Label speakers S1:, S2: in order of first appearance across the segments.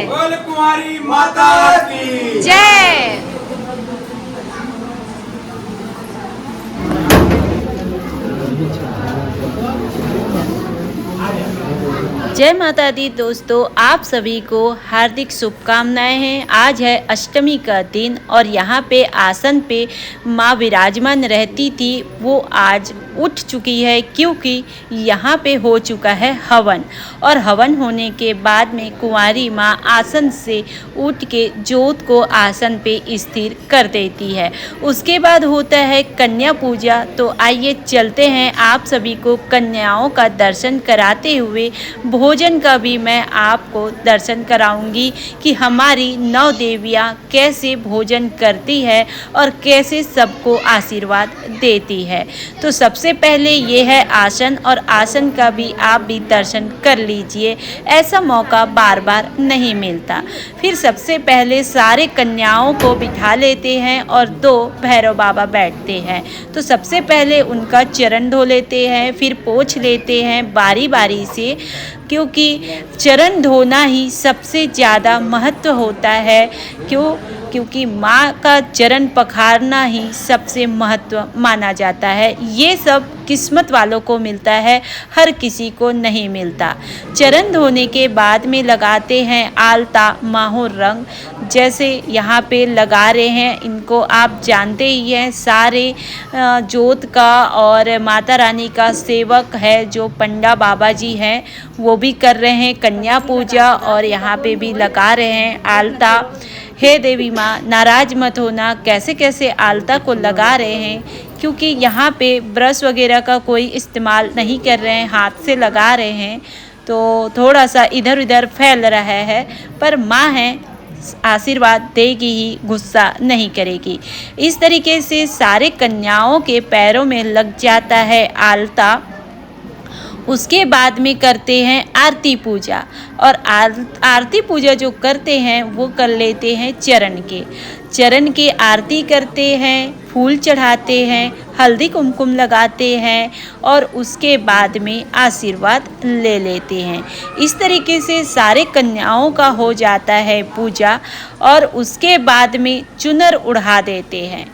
S1: बोल कुंवारी माता की
S2: जय। जय माता दी दोस्तों, आप सभी को हार्दिक शुभकामनाएं हैं। आज है अष्टमी का दिन और यहाँ पे आसन पे माँ विराजमान रहती थी, वो आज उठ चुकी है क्योंकि यहाँ पे हो चुका है हवन। और हवन होने के बाद में कुंवारी माँ आसन से उठ के जोत को आसन पे स्थिर कर देती है। उसके बाद होता है कन्या पूजा। तो आइए चलते हैं, आप सभी को कन्याओं का दर्शन कराते हुए भोजन का भी मैं आपको दर्शन कराऊंगी कि हमारी नौ देवियाँ कैसे भोजन करती है और कैसे सबको आशीर्वाद देती है। तो सबसे पहले ये है आसन, और आसन का भी आप भी दर्शन कर लीजिए, ऐसा मौका बार बार नहीं मिलता। फिर सबसे पहले सारे कन्याओं को बिठा लेते हैं और दो भैरव बाबा बैठते हैं। तो सबसे पहले उनका चरण धो लेते हैं, फिर पोंछ लेते हैं बारी बारी से, क्योंकि चरण धोना ही सबसे ज़्यादा महत्व होता है। क्योंकि माँ का चरण पखारना ही सबसे महत्व माना जाता है। ये सब किस्मत वालों को मिलता है, हर किसी को नहीं मिलता। चरण धोने के बाद में लगाते हैं आलता माहौर रंग, जैसे यहाँ पे लगा रहे हैं। इनको आप जानते ही हैं, सारे जोत का और माता रानी का सेवक है जो पंडा बाबा जी हैं, वो भी कर रहे हैं कन्या पूजा और यहाँ पे भी लगा रहे हैं आलता। हे देवी माँ, नाराज मत होना, कैसे कैसे आलता को लगा रहे हैं, क्योंकि यहाँ पे ब्रश वगैरह का कोई इस्तेमाल नहीं कर रहे हैं, हाथ से लगा रहे हैं। तो थोड़ा सा इधर उधर फैल रहा है, पर माँ है, आशीर्वाद देगी ही, गुस्सा नहीं करेगी। इस तरीके से सारे कन्याओं के पैरों में लग जाता है आलता। उसके बाद में करते हैं आरती पूजा, और आरती पूजा जो करते हैं वो कर लेते हैं चरण के आरती करते हैं, फूल चढ़ाते हैं, हल्दी कुमकुम लगाते हैं और उसके बाद में आशीर्वाद ले लेते हैं। इस तरीके से सारे कन्याओं का हो जाता है पूजा। और उसके बाद में चुनर उड़ा देते हैं।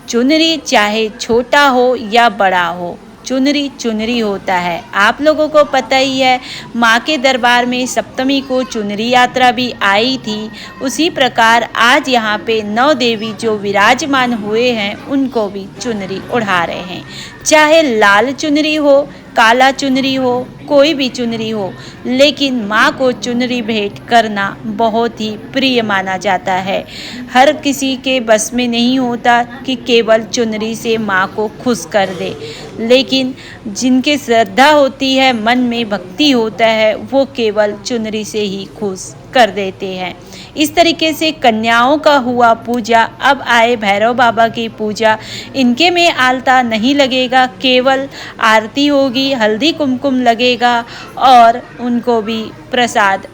S2: चुनरी चाहे छोटा हो या बड़ा हो, चुनरी चुनरी होता है। आप लोगों को पता ही है, माँ के दरबार में सप्तमी को चुनरी यात्रा भी आई थी। उसी प्रकार आज यहाँ पे नौ देवी जो विराजमान हुए हैं, उनको भी चुनरी उड़ा रहे हैं। चाहे लाल चुनरी हो, काला चुनरी हो, कोई भी चुनरी हो, लेकिन माँ को चुनरी भेंट करना बहुत ही प्रिय माना जाता है। हर किसी के बस में नहीं होता कि केवल चुनरी से माँ को खुश कर दे, लेकिन जिनके श्रद्धा होती है, मन में भक्ति होता है, वो केवल चुनरी से ही खुश कर देते हैं। इस तरीके से कन्याओं का हुआ पूजा। अब आए भैरव बाबा की पूजा। इनके में आलता नहीं लगेगा, केवल आरती होगी, हल्दी कुमकुम लगेगा और उनको भी प्रसाद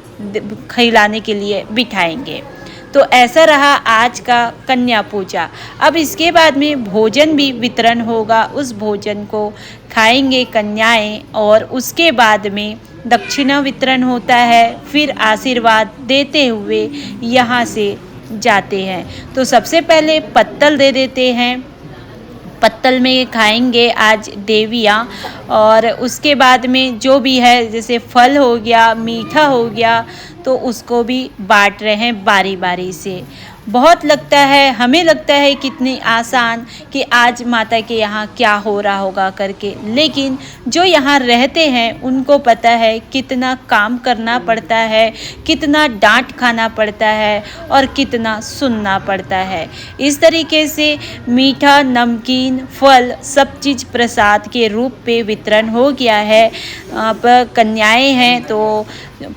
S2: खिलाने के लिए बिठाएंगे। तो ऐसा रहा आज का कन्या पूजा। अब इसके बाद में भोजन भी वितरण होगा, उस भोजन को खाएंगे कन्याएं और उसके बाद में दक्षिणा वितरण होता है। फिर आशीर्वाद देते हुए यहाँ से जाते हैं। तो सबसे पहले पत्तल दे देते हैं, पत्तल में खाएंगे आज देवियाँ। और उसके बाद में जो भी है, जैसे फल हो गया, मीठा हो गया, तो उसको भी बांट रहे हैं बारी बारी से। बहुत लगता है, हमें लगता है कितनी आसान कि आज माता के यहाँ क्या हो रहा होगा करके, लेकिन जो यहाँ रहते हैं उनको पता है कितना काम करना पड़ता है, कितना डांट खाना पड़ता है और कितना सुनना पड़ता है। इस तरीके से मीठा, नमकीन, फल सब चीज़ प्रसाद के रूप पे वितरण हो गया है। अब कन्याएं हैं तो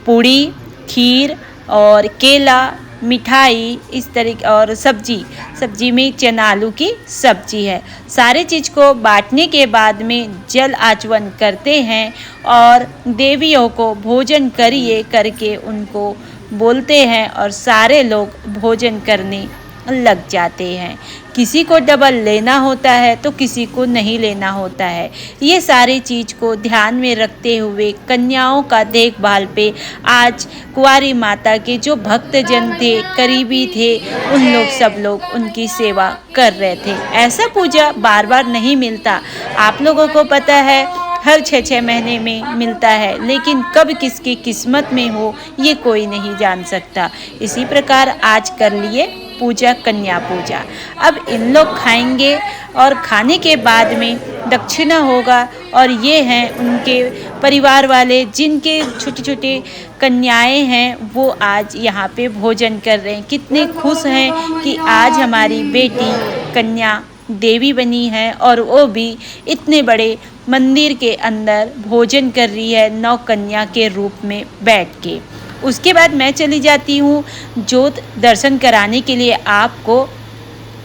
S2: पूड़ी, खीर और केला, मिठाई, इस तरीके, और सब्जी में चना आलू की सब्जी है। सारे चीज़ को बांटने के बाद में जल आचमन करते हैं और देवियों को भोजन करिए करके उनको बोलते हैं और सारे लोग भोजन करने लग जाते हैं। किसी को डबल लेना होता है तो किसी को नहीं लेना होता है। ये सारी चीज़ को ध्यान में रखते हुए कन्याओं का देखभाल पे आज कुंवारी माता के जो भक्तजन थे, करीबी थे, उन लोग सब लोग उनकी सेवा कर रहे थे। ऐसा पूजा बार बार नहीं मिलता, आप लोगों को पता है, हर 6-6 महीने में मिलता है, लेकिन कब किसकी किस्मत में हो ये कोई नहीं जान सकता। इसी प्रकार आज कर लिए पूजा, कन्या पूजा। अब इन लोग खाएंगे और खाने के बाद में दक्षिणा होगा, और ये हैं उनके परिवार वाले जिनके छोटे छोटे कन्याएं हैं, वो आज यहाँ पे भोजन कर रहे हैं। कितने खुश हैं कि आज हमारी बेटी कन्या देवी बनी है और वो भी इतने बड़े मंदिर के अंदर भोजन कर रही है नौ कन्या के रूप में बैठ के। उसके बाद मैं चली जाती हूँ ज्योत दर्शन कराने के लिए आपको,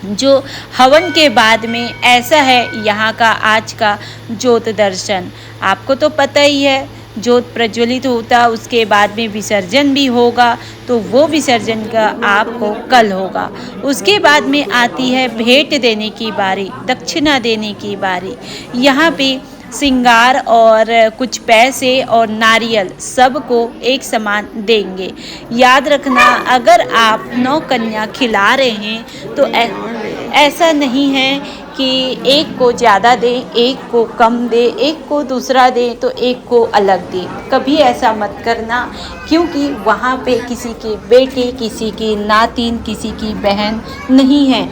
S2: जो हवन के बाद में ऐसा है यहाँ का आज का ज्योत दर्शन। आपको तो पता ही है, ज्योत प्रज्वलित होता उसके बाद में विसर्जन भी होगा, तो वो विसर्जन का आपको कल होगा। उसके बाद में आती है भेंट देने की बारी, दक्षिणा देने की बारी। यहाँ पे श्रृंगार और कुछ पैसे और नारियल सबको एक समान देंगे। याद रखना, अगर आप 9 कन्या खिला रहे हैं तो ऐसा नहीं है कि एक को ज़्यादा दे, एक को कम दे, एक को दूसरा दे तो एक को अलग दे। कभी ऐसा मत करना, क्योंकि वहाँ पे किसी की बेटी, किसी की नातिन, किसी की बहन नहीं है।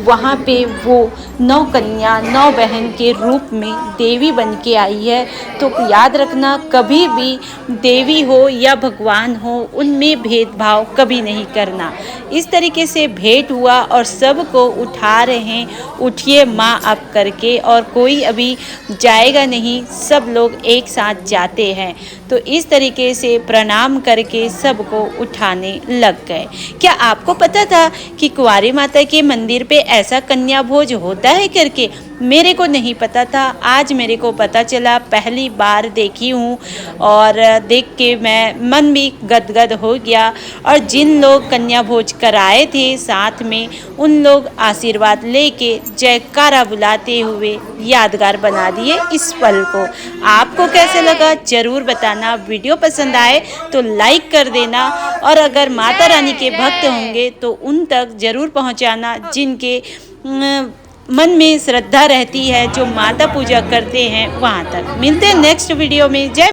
S2: वहाँ पे वो 9 कन्या 9 बहन के रूप में देवी बन के आई है। तो याद रखना, कभी भी देवी हो या भगवान हो, उनमें भेदभाव कभी नहीं करना। इस तरीके से भेंट हुआ और सबको उठा रहे हैं, उठिए माँ अब करके, और कोई अभी जाएगा नहीं, सब लोग एक साथ जाते हैं। तो इस तरीके से प्रणाम करके सबको उठाने लग गए। क्या आपको पता था कि कुंवारी माता के मंदिर पे ऐसा कन्या भोज होता है करके? मेरे को नहीं पता था, आज मेरे को पता चला, पहली बार देखी हूँ और देख के मैं मन भी गदगद हो गया। और जिन लोग कन्या भोज कराए थे साथ में, उन लोग आशीर्वाद लेके जयकारा बुलाते हुए यादगार बना दिए इस पल को। आपको कैसे लगा ज़रूर बताना। वीडियो पसंद आए तो लाइक कर देना, और अगर माता रानी के भक्त होंगे तो उन तक ज़रूर पहुँचाना, जिनके मन में श्रद्धा रहती है, जो माता पूजा करते हैं, वहाँ तक। मिलते हैं नेक्स्ट वीडियो में। जय